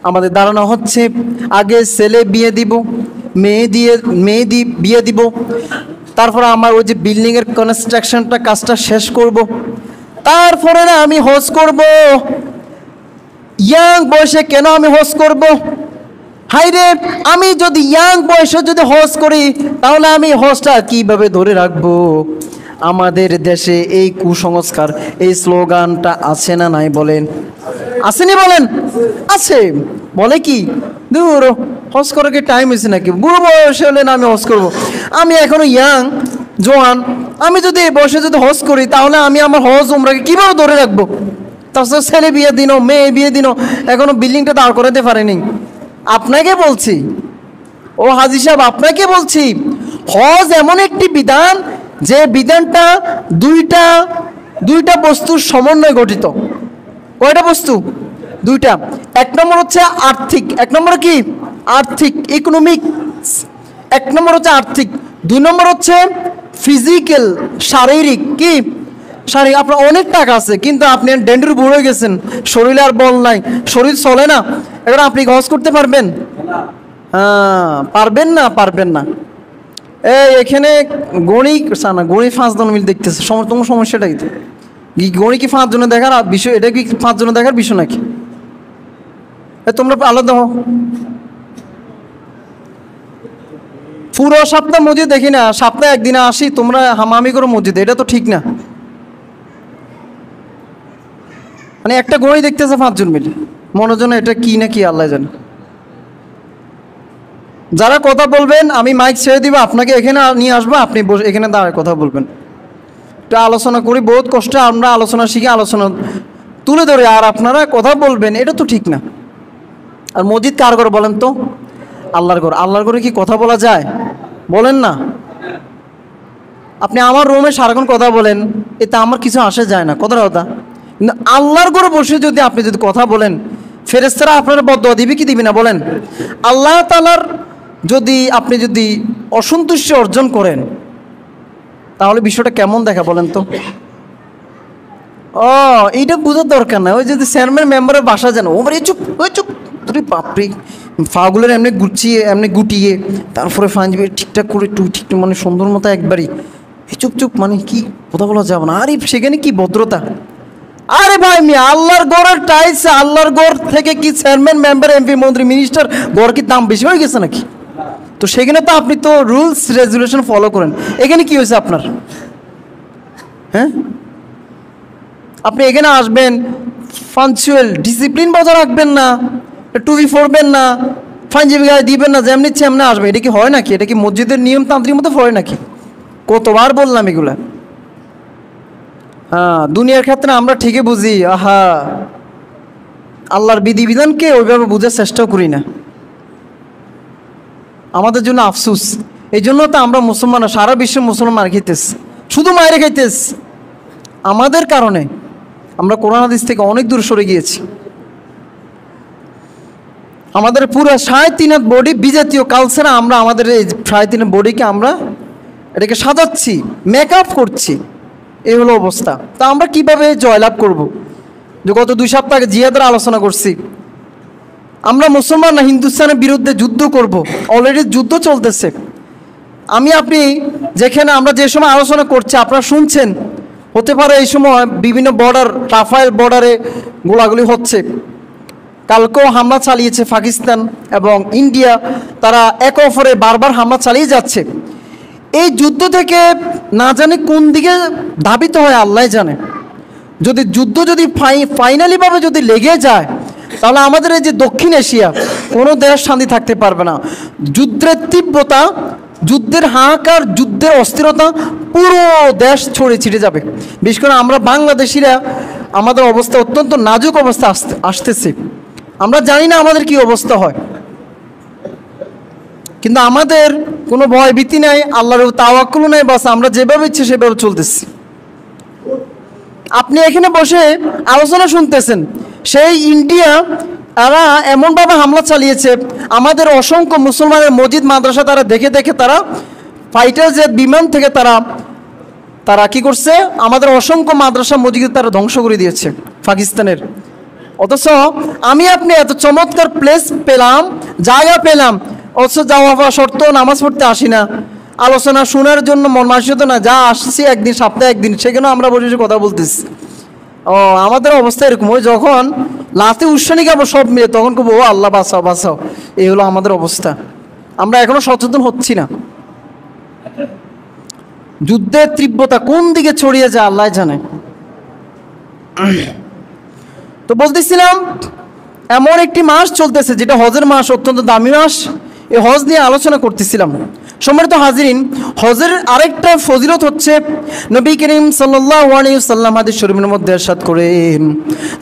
আমাদের ধারণা হচ্ছে আগে ছেলে বিয়ে দিব, মেয়ে বিয়ে দিব, তারপরে আমার ওই যে বিল্ডিংয়ের কনস্ট্রাকশনটা কাজটা শেষ করব, তারপরে না আমি হজ করব। ইয়াং বয়সে কেন আমি হজ করব? হাইরে, আমি যদি ইয়াং বয়সে যদি হজ করি তাহলে আমি হজটা কিভাবে ধরে রাখবো? আমাদের দেশে এই কুসংস্কার, এই স্লোগানটা আছে না নাই বলেন? আসেনি বলেন? আছে। বলে কি, দূর হজ করার কি টাইম হয়েছে নাকি, বুড়ো বয়সে হলে না আমি হজ করবো, আমি এখনো ইয়াং জোয়ান, আমি যদি এই বয়সে যদি হজ করি তাহলে আমি আমার হজ উমরাকে কিভাবে ধরে রাখবো? তাছাড়া ছেলে বিয়ে দিন, মেয়ে বিয়ে দিন, এখনো বিল্ডিংটা দাঁড় করাতে পারেনি। আপনাকে বলছি, ও হাজী সাহেব আপনাকে বলছি, হজ এমন একটি বিধান যে বিধানটা দুইটা বস্তুর সমন্বয়ে গঠিত। কয়টা বস্তু? দুইটা। 1 নম্বর হচ্ছে আর্থিক, 1 নম্বর কি? আর্থিক, ইকোনমিক্স। 1 নম্বর হচ্ছে আর্থিক, 2 নম্বর হচ্ছে ফিজিক্যাল, শারীরিক। কি শারীরিক? আপনার অনেক টাকা আছে কিন্তু আপনি ডেন্ডুর বুড়ো হয়ে গেছেন, শরীরে আর বল নাই, শরীর চলে না, এবার আপনি হজ করতে পারবেন? হ্যাঁ, পারবেন না। এখানে গণি 5 জন মিল দেখতেছে, তোমার সমস্যাটা কি? গণি কি 5 জনে দেখার বিষয়? এটা কি 5 জনে দেখার বিষয় নাকি? তোমরা আলাদা হও। পুরো সপ্তাহ মসজিদ দেখি না, সপ্তাহে একদিনে আসি, তোমরা হামামি করো মসজিদে, এটা তো ঠিক না। মানে একটা গণি দেখতেছে 5 জন মিলে, মনোজন এটা কি না কি আল্লাহ জানে। যারা কথা বলবেন আমি মাইক ছেড়ে দিব, আপনাকে এখানে নিয়ে আসবো, আপনি এখানে দাঁড়ায় কথা বলবেন। এটা আলোচনা করি, বহুত কষ্টে আমরা আলোচনা শিখে আলোচনা তুলে ধরে, আর আপনারা কথা বলবেন, এটা তো ঠিক না। আর মসজিদ কার ঘর বলেন তো? আল্লাহর ঘর। আল্লাহর ঘরে কি কথা বলা যায়? বলেন না। আপনি আমার রুমে সারাক্ষণ কথা বলেন, এতে আমার কিছু আসে যায় না, কথা। কিন্তু আল্লাহর ঘরে বসে যদি আপনি কথা বলেন, ফেরেশতারা আপনার বদদোয়া দিবে কি দিবে না বলেন? আল্লাহ তাআলার আপনি যদি অসন্তুষ্টি অর্জন করেন তাহলে বিষয়টা কেমন দেখা বলেন তো? এইটা বোঝার দরকার না। ওই যদি চেয়ারম্যান মেম্বারের বাসা জানো, ও চুপ, ওই চুপ, তুই বাপরে ফাগুলোর এমনি গুছিয়ে এমনি গুটিয়ে তারপরে ফাঞ্জিবে ঠিকঠাক করে একটু ঠিকঠাক মানে সুন্দর মতো একবারই চুপ চুপ মানে কি কথা বলা যাবে না। আরে সেখানে কি ভদ্রতা! আরে ভাই মিয়া, আল্লাহর গড়ের টাইলস, আল্লাহর গড় থেকে কি চেয়ারম্যান, মেম্বার, এমপি, মন্ত্রী, মিনিস্টার গড় কি দাম বেশি হয়ে গেছে নাকি? তো সেখানে তো আপনি তো রুলস রেজুলেশন ফলো করেন। এখানে কি হয়েছে আপনার? হ্যাঁ, আপনি এখানে আসবেন, পাঞ্চুয়াল ডিসিপ্লিন বজায় রাখবেন না, টুপি পরবেন না, পাঞ্জাবি গায়ে দিবেন না, যেমনি তেমনি আসবে। এটা কি হয় নাকি? এটা কি মসজিদের নিয়মতান্ত্রিক মতো পড়ে নাকি? কতবার বললাম এগুলা। হ্যাঁ, দুনিয়ার ক্ষেত্রে আমরা ঠিকই বুঝি, আহা আল্লাহর বিধিবিধানকে ওইভাবে বোঝার চেষ্টাও করি না। আমাদের জন্য আফসুস। এই জন্য তো আমরা মুসলমান, সারা বিশ্বে মুসলমান মার খাইতেছি, শুধু মায়ের খাইতেছি। আমাদের কারণে আমরা কোরআন হাদিস থেকে অনেক দূর সরে গিয়েছি। আমাদের পুরো 3.5 বডি বিজাতীয় কালচারে আমরা আমাদের এই 3.5 বডিকে আমরা এটাকে সাজাচ্ছি, মেকআপ করছি, এই হলো অবস্থা। তা আমরা কিভাবে জয়লাভ করব? যে গত 2 সপ্তাহ আগে জিহাদের আলোচনা করছি। আমরা মুসলমান না হিন্দুস্তানের বিরুদ্ধে যুদ্ধ করব, অলরেডি যুদ্ধ চলতেছে। আপনি যেখানে আমরা যে সময় আলোচনা করছি আপনারা শুনছেন, হতে পারে এই সময় বিভিন্ন বর্ডার, রাফায়েল বর্ডারে গোলাগুলি হচ্ছে। কালকেও হামলা চালিয়েছে পাকিস্তান এবং ইন্ডিয়া, তারা একে অপরে বারবার হামলা চালিয়ে যাচ্ছে। এই যুদ্ধ থেকে না জানি কোন দিকে ধাবিত হয় আল্লাহ জানে। যদি যুদ্ধ যদি ফাইনালিভাবে যদি লেগে যায়, তাহলে আমাদের এই যে দক্ষিণ এশিয়া কোনো দেশ শান্তি থাকতে পারবে না। যুদ্ধের তীব্রতা, যুদ্ধের হাহাকার, যুদ্ধের অস্থিরতা পুরো দেশ ছড়িয়ে ছিটে যাবে। বিশেষ করে আমরা বাংলাদেশিরা, আমাদের অবস্থা অত্যন্ত নাজুক অবস্থা আসতেছে। আমরা জানি না আমাদের কি অবস্থা হয়, কিন্তু আমাদের কোনো ভয় ভীতি নাই, আল্লাহর তাওয়াক্কুল নাই, বাস আমরা যেভাবে ইচ্ছে সেভাবে চলতেছি। আপনি এখানে বসে আলোচনা শুনতেছেন, সেই ইন্ডিয়া এরা এমনভাবে হামলা চালিয়েছে, আমাদের অসংখ্য মুসলমানের মসজিদ মাদ্রাসা তারা দেখে দেখে তারা ফাইটার জেট বিমান থেকে তারা কি করছে, আমাদের অসংখ্য মাদ্রাসা মসজিদ তারা ধ্বংস করে দিয়েছে পাকিস্তানের। অথচ আপনি এত চমৎকার প্লেস পেলাম, জায়গা পেলাম, অথচ যাওয়া শর্ত নামাজ পড়তে আসি না, আলোচনা শোনার জন্য মন মানসিকতা না, যা আসছি একদিন, সপ্তাহে একদিন, সেখানেও আমরা বসে কথা বলতেছি। আমাদের অবস্থা এরকম। ওই যখন লাতে উৎসানি খাবো সব মিলে, তখন কবো ও আল্লাহ বাঁচাও বাঁচাও, এই হলো আমাদের অবস্থা। আমরা এখনো সচেতন হচ্ছি না। যুদ্ধের তীব্রতা কোন দিকে ছড়িয়ে যায় আল্লাহ জানে। তো বলতেছিলাম, এমন একটি মাস চলতেছে যেটা হজের মাস, অত্যন্ত দামি মাস। এই হজ নিয়ে আলোচনা করতেছিলাম। সম্মানিত হাজিরিন, হজের আরেকটা ফজিলত হচ্ছে, নবী করিম সাল্লাল্লাহু আলাইহি ওয়াসাল্লাম হাদিস শরীফের মধ্যে ইরশাদ করেন,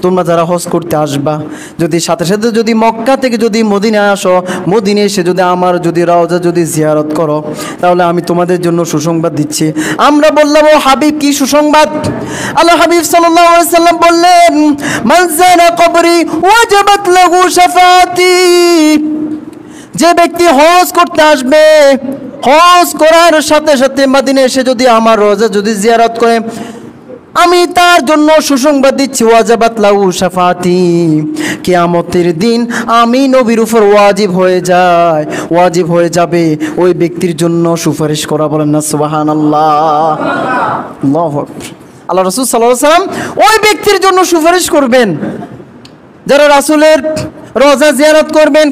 তোমরা যারা হজ করতে আসবা, যদি সাথে সাথে যদি মক্কা থেকে যদি মদিনায় আসো, মদিনায় এসে যদি আমার যদি রওজা যদি জিয়ারত করো, তাহলে আমি তোমাদের জন্য সুসংবাদ দিচ্ছি। আমরা বললাম, ও হাবিব কি সুসংবাদ? আল্লাহ হাবিব সাল্লাল্লাহু আলাইহি ওয়াসাল্লাম বললেন, মান যারা কবরি ওয়াজাবাত লাহু শাফাআতি। যে ব্যক্তি হজ করতে আসবে, হজ করার সাথে সাথে মদিনায় এসে যদি আমার রওজা যদি জিয়ারত করে, আমি তার জন্য সুসংবাদ দিচ্ছি, ওয়াজাবাত লাহু শাফাআতি, কিয়ামতের দিন আমি নবীর উপর ওয়াজিব হয়ে যাবে ওই ব্যক্তির জন্য সুপারিশ করা। বলেন না সুবহানাল্লাহ। আল্লাহু আকবার। আল্লাহ রাসূল সাল্লাল্লাহু আলাইহি ওয়াসাল্লাম ওই ব্যক্তির জন্য সুপারিশ করবেন যারা রাসূলের রওজা জিয়ারত করবেন।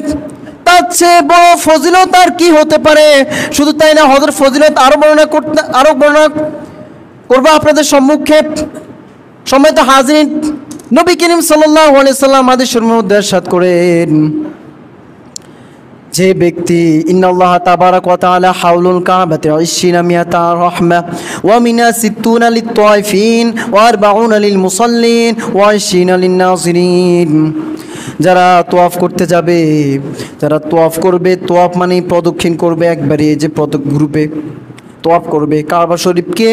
তার চেয়ে বড় ফজিলত আর কি হতে পারে? শুধু তাই না, হজের ফজিলত আরো বর্ণনা করবো আপনাদের সম্মুখে। সম্মানিত হাজিরিন, নবী করিম সাল্লাল্লাহু আলাইহি ওয়াসাল্লাম হাদিস শরীফের মধ্যে ইরশাদ করেন, যে ব্যক্তি ইন্নাল্লাহ তাবারাক ওয়া তাআলা হাউলুল কাবাতি 20 মিয়াতা রাহমা ওয়া মিনা 60 লিত-তাওয়াফিন ওয়া 40 লিল মুসাল্লিন ওয়া 20 লিন নাযিরিন। যারা তোয়াফ করতে যাবে, যারা তোয়াফ করবে, তোয়াফ মানে প্রদক্ষিণ করবে, একবারে যে গ্রুপে তোয়াফ করবে কাবা শরীফকে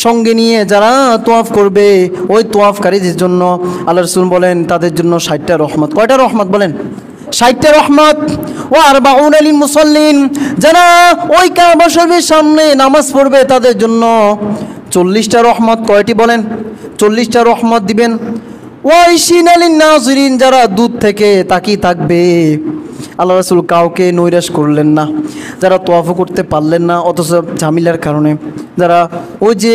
সঙ্গে নিয়ে যারা তোয়াফ করবে, ওই তোয়াফকারীদের জন্য আল্লাহ রাসূল বলেন তাদের জন্য 60টা রহমত। কয়টা রহমত বলেন? 60টা রহমত। ও 40 লিল মুসাল্লিন, যারা ওই কাবা শরীফের সামনে নামাজ পড়বে তাদের জন্য 40টা রহমত। কয়টি বলেন? 40টা রহমত দিবেন। ওয়া 20 লিন নাযিরিন, যারা দূর থেকে তাকিয়ে থাকবে আল্লাহ রাসূল কাউকে নৈরাশ করলেন না, যারা তোয়াফও করতে পারলেন না অথচ ঝামেলার কারণে, যারা ওই যে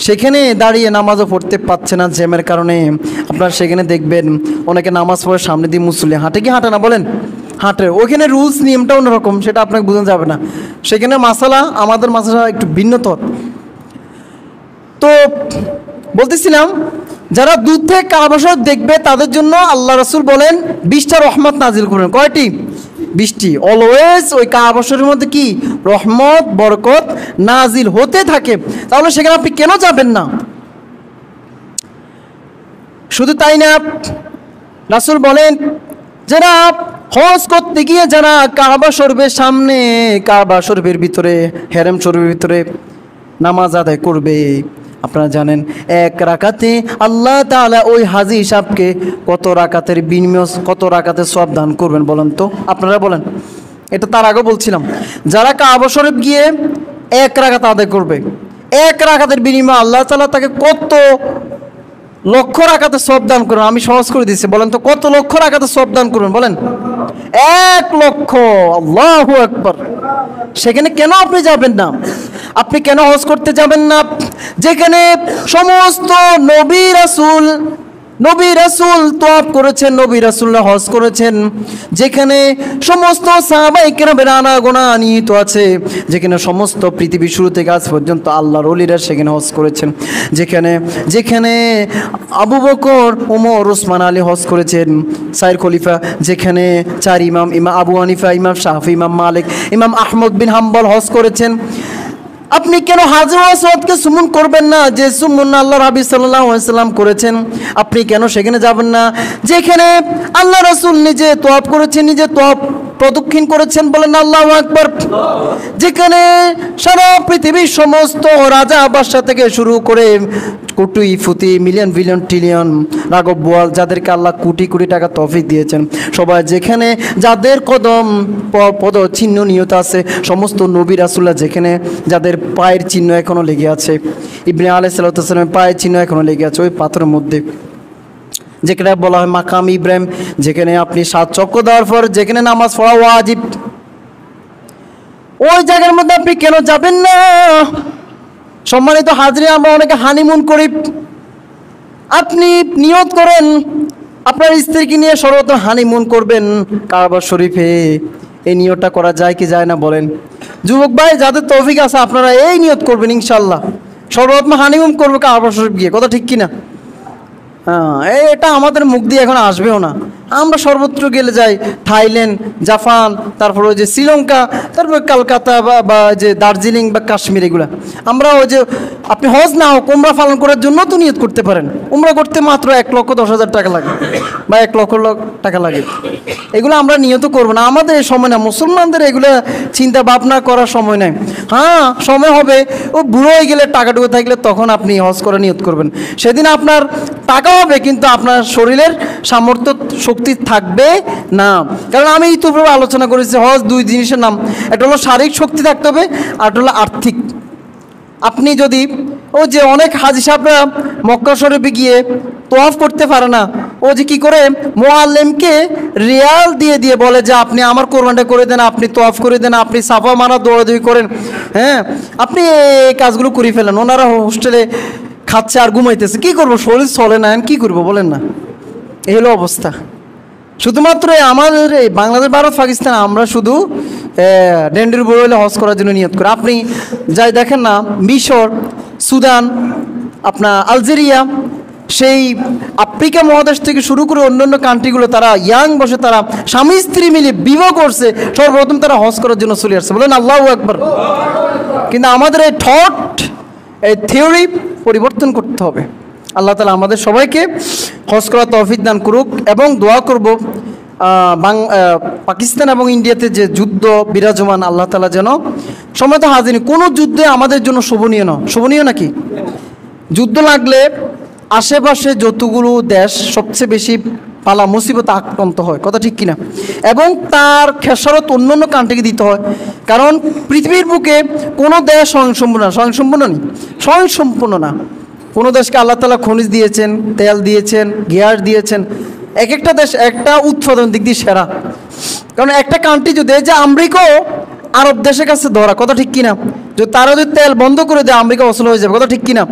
সেখানে দাঁড়িয়ে নামাজও পড়তে পারছে না জ্যামের কারণে। আপনারা সেখানে দেখবেন অনেকে নামাজ পড়ে সামনে দিয়ে মুসল্লি হাঁটে কি হাঁটে না বলেন? হাঁটে। ওইখানে রুলস নিয়মটা অন্যরকম, সেটা আপনাকে বোঝানো যাবে না। সেখানে মাসালা আমাদের মাসালা একটু ভিন্নতর। তো বলতেছিলাম, যারা দূর থেকে কাবা শরীফ দেখবে তাদের জন্য আল্লাহ রাসূল বলেন 20টা রহমত নাজিল করবেন। কয়টি? 20টি। অলওয়েজ ওই কাবা শরীফের মধ্যে কি রহমত বরকত নাজিল হতে থাকে। তাহলে সেখানে আপনি কেন যাবেন না? শুধু তাই না, রাসূল বলেন যারা হজ করতে গিয়ে যারা কাবা শরীফের সামনে, কাবা শরীফের ভিতরে, হেরেম শরীফের ভিতরে নামাজ আদায় করবে, আপনারা জানেন এক রাকাতে আল্লাহ তাআলা ওই হাজী সাহেবকে কত রাকাতের বিনিময়, কত রাকাতের সওয়াব দান করবেন বলেন তো? আপনারা বলেন। এটা তার আগে বলছিলাম, যারা কাবা শরীফ গিয়ে এক রাকাত আদায় করবে, এক রাকাতের বিনিময়ে আল্লাহ তাআলা তাকে কত লক্ষ রাকাতের সওয়াব দান করবেন। আমি সহজ করে দিচ্ছি, বলেন তো কত লক্ষ রাকাতের সওয়াব দান করবেন বলেন? 1 লক্ষ। আল্লাহু আকবার। সেখানে কেন আপনি যাবেন না? আপনি কেন হজ করতে যাবেন না? যেখানে সমস্ত নবী রাসূল তওয়াফ করেছেন, নবী রাসূলরা হজ করেছেন, যেখানে সমস্ত সাহাবায়ে কেরামের আনাগোনা নিহিত আছে, যেখানে সমস্ত পৃথিবীর শুরু থেকে আজ পর্যন্ত আল্লাহর ওলিরা সেখানে হজ করেছেন, যেখানে আবু বকর, ওমর, ওসমান আলী হজ করেছেন, চার খলিফা, যেখানে 4 ইমাম, ইমাম আবু হানিফা, ইমাম শাফি, ইমাম মালিক, ইমাম আহমদ বিন হাম্বল হজ করেছেন। আপনি কেন হাজরুল আসওয়াদকে সুমন করবেন না, যে সুমন আল্লাহর হাবিব সাল্লাল্লাহু আলাইহি ওয়াসাল্লাম করেছেন? আপনি কেন সেখানে যাবেন না যেখানে আল্লাহ রাসূল নিজে তওয়াফ করেছেন, নিজে তওয়াফ প্রদক্ষিণ করেছেন? বলেন আল্লাহু আকবার। যেখানে সারা পৃথিবীর সমস্ত রাজা বাদশা থেকে শুরু করে কোটি ফুটি মিলিয়ন বিলিয়ন ট্রিলিয়ন রাঘব বোয়াল, যাদেরকে আল্লাহ কোটি কোটি টাকা তৌফিক দিয়েছেন, সবাই যেখানে যাদের কদম পদ চিহ্ন নিয়ত আছে, সমস্ত নবী রাসূলরা যেখানে যাদের পায়ের চিহ্ন এখনো লেগে আছে, ইব্রাহিম আলাইহিস সালামের পায়ের চিহ্ন এখনো লেগে আছে ওই পাথরের মধ্যে, যেখানে বলা হয় মাকাম ইব্রাহিম, যেখানে আপনি 7 চক্র দেওয়ার পর যেখানে নামাজ পড়া ওয়াজিব, ওই জায়গার মধ্যে আপনি কেন যাবেন না? সম্মানিত হাজরিন, আমরা অনেকে হানিমুন করি। আপনি নিয়ত করেন আপনার স্ত্রীকে নিয়ে সর্বত্র হানিমুন করবেন কাবা শরীফে। এই নিয়তটা করা যায় কি যায় না বলেন? যুবক ভাই যাদের তৌফিক আছে আপনারা এই নিয়ত করবেন ইনশাল্লাহ, সর্বত্র হানিমুন করবে কাবা শরীফ গিয়ে। কথা ঠিক কিনা? হ্যাঁ, এটা আমাদের মুখ দিয়ে এখন আসবেও না। আমরা সর্বত্র গেলে যাই, থাইল্যান্ড, জাপান, তারপর ওই যে শ্রীলঙ্কা, তারপর কলকাতা বা যে দার্জিলিং বা কাশ্মীর, এগুলা আমরা ওই যে আপনি হজ না হোক উমরা পালন করার জন্য তো নিয়ত করতে পারেন। উমরা করতে মাত্র 1,10,000 টাকা লাগে বা 1 লক্ষ টাকা লাগে। এগুলো আমরা নিয়ত করবো না, আমাদের সময় না, মুসলমানদের এগুলো চিন্তা ভাবনা করার সময় নেই। হ্যাঁ, সময় হবে, ও বুড়ো হয়ে গেলে টাকাটুকু থাকলে তখন আপনি হজ করে নিয়ত করবেন। সেদিন আপনার টাকা হবে কিন্তু আপনার শরীরের সামর্থ্য শক্তি থাকবে না। কারণ আমি ইতিপূর্বে আলোচনা করেছি হজ 2 জিনিসের নাম, একটা হলো শারীরিক শক্তি থাকতে হবে, আর একটা হলো আর্থিক। আপনি যদি ও যে অনেক হাজি সাহেবরা মক্কা শরীফে গিয়ে তোয়াফ করতে পারে না, ও যে কি করে মুআল্লিমকে রিয়াল দিয়ে বলে যে আপনি আমার কোরবানটা করে দেন, আপনি তোয়াফ করে দেন, আপনি সাফা মারা দৌড়াদৌড়ি করেন, হ্যাঁ আপনি এই কাজগুলো করে ফেলেন। ওনারা হোস্টেলে খাচ্ছে আর ঘুমাইতেছে, কি করবো? শরীর চলে না, কি করবো বলেন না? এই হলো অবস্থা। শুধুমাত্র আমাদের এই বাংলাদেশ, ভারত, পাকিস্তান আমরা শুধু ডেন্ডির বড় হলে হজ করার জন্য নিয়ত করি। আপনি যাই দেখেন না, মিশর, সুদান, আপনার আলজেরিয়া, সেই আফ্রিকা মহাদেশ থেকে শুরু করে অন্যান্য কান্ট্রিগুলো, তারা ইয়াং বসে তারা স্বামী স্ত্রী মিলে বিবাহ করছে, সর্বপ্রথম তারা হজ করার জন্য চলে আসছে। বলেন আল্লাহু আকবার। কিন্তু আমাদের এই থট, এই থিওরি পরিবর্তন করতে হবে। আল্লাহ তাআলা আমাদের সবাইকে হজ করার তৌফিক দান করুক। এবং দোয়া করব পাকিস্তান এবং ইন্ডিয়াতে যে যুদ্ধ বিরাজমান, আল্লাহ তাআলা যেন সময়ত হাজির, কোনো যুদ্ধে আমাদের জন্য শোভনীয় না। শোভনীয় নাকি? যুদ্ধ লাগলে আশেপাশে যতগুলো দেশ সবচেয়ে বেশি পালা মুসিবত আক্রান্ত হয়, কথা ঠিক কিনা? এবং তার খেসারত অন্যান্য কান্ট্রিকে দিতে হয়। কারণ পৃথিবীর বুকে কোনো দেশ স্বয়ংসম্পূর্ণ না। কোনো দেশকে আল্লাহ তাআলা খনিজ দিয়েছেন, তেল দিয়েছেন, গ্যাস দিয়েছেন, এক একটা দেশ একটা উৎপাদন দিক দিয়ে সেরা। কারণ একটা কান্ট্রি যদি, এই যে আমেরিকাও আরব দেশের কাছে ধরা, কথা ঠিক কিনা? যদি তারা যদি তেল বন্ধ করে দেয় আমেরিকা অচল হয়ে যাবে, কথা ঠিক কিনা?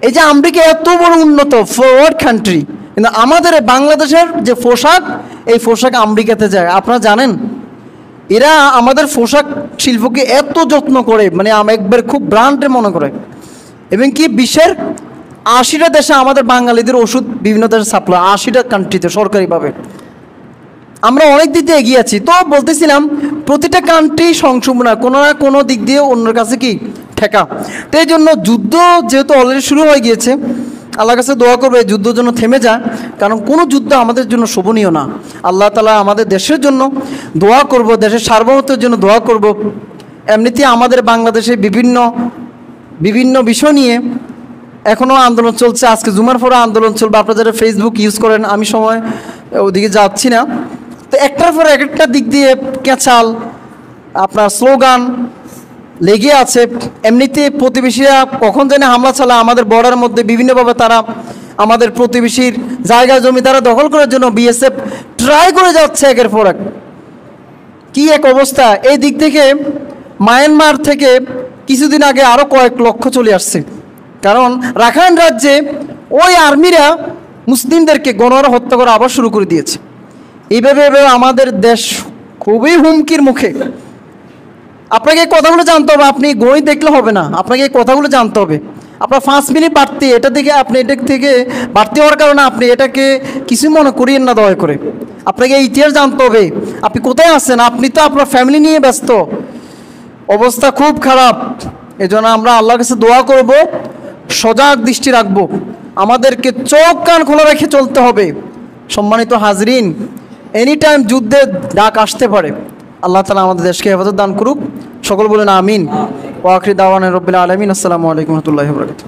এই যে আমেরিকা এত বড় উন্নত ফরওয়ার্ড কান্ট্রি, কিন্তু আমাদের বাংলাদেশের যে পোশাক, এই পোশাক আমেরিকাতে যায়। আপনারা জানেন এরা আমাদের পোশাক শিল্পকে এত যত্ন করে, মানে একবার খুব ব্র্যান্ডের মনে করে, এবং কি বিশ্বের 80টা দেশে আমাদের বাঙালিদের ওষুধ বিভিন্ন দেশে সাপ্লাই, 80টা কান্ট্রিতে সরকারিভাবে। আমরা অনেক দিক দিয়ে এগিয়ে আছি। তো বলতেছিলাম প্রতিটা কান্ট্রি সংশোধনা কোনো না কোনো দিক দিয়ে অন্যের কাছে কি ঠেকা। তো এই জন্য যুদ্ধ যেহেতু অলরেডি শুরু হয়ে গিয়েছে, আল্লাহর কাছে দোয়া করবে যুদ্ধের জন্য থেমে যায়, কারণ কোনো যুদ্ধ আমাদের জন্য শোভনীয় না। আল্লাহ তাআলা আমাদের দেশের জন্য দোয়া করব, দেশের সার্বভৌমত্বের জন্য দোয়া করব। এমনিতেই আমাদের বাংলাদেশে বিভিন্ন বিষয় নিয়ে এখনও আন্দোলন চলছে। আজকে জুমার পরে আন্দোলন চলবে। আপনারা যারা ফেসবুক ইউজ করেন, আমি সময় ওদিকে যাচ্ছি না, তো একটার পর একটা দিক দিয়ে ক্যাচাল আপনার স্লোগান লেগে আছে। এমনিতে প্রতিবেশীরা কখন যেন হামলা চালায় আমাদের বর্ডার মধ্যে, বিভিন্নভাবে তারা আমাদের প্রতিবেশীর জায়গা জমি তারা দখল করার জন্য বিএসএফ ট্রাই করে যাচ্ছে একের পর এক। কী এক অবস্থা! এই দিক থেকে মায়ানমার থেকে কিছুদিন আগে আরও কয়েক লক্ষ চলে আসছে, কারণ রাখাইন রাজ্যে ওই আর্মিরা মুসলিমদেরকে গণহারে হত্যা করা আবার শুরু করে দিয়েছে। এইভাবে আমাদের দেশ খুবই হুমকির মুখে। আপনাকে এই কথাগুলো জানতে হবে, আপনি গণিত দেখলে হবে না, আপনাকে এই কথাগুলো জানতে হবে। আপনার 5 মিনিট বাড়তি এটা থেকে, আপনি এটা থেকে বাড়তি হওয়ার কারণে আপনি এটাকে কিছু মনে করিয়েন না দয়া করে। আপনাকে এই ইতিহাস জানতে হবে, আপনি কোথায় আছেন। আপনি তো আপনার ফ্যামিলি নিয়ে ব্যস্ত, অবস্থা খুব খারাপ। এজন্য আমরা আল্লাহর কাছে দোয়া করব, সজাগ দৃষ্টি রাখবো, আমাদেরকে চোখ কান খোলা রেখে চলতে হবে। সম্মানিত হাজরিন, এনি টাইম যুদ্ধের ডাক আসতে পারে। আল্লাহ তাআলা আমাদের দেশকে হেফাজত দান করুক। সকল বলেন আমিন। ওয়া আখির দাওয়ানা রাব্বিল আলামিন। আসসালামু আলাইকুম ওয়া রাহমাতুল্লাহি ওয়া বারাকাতুহু।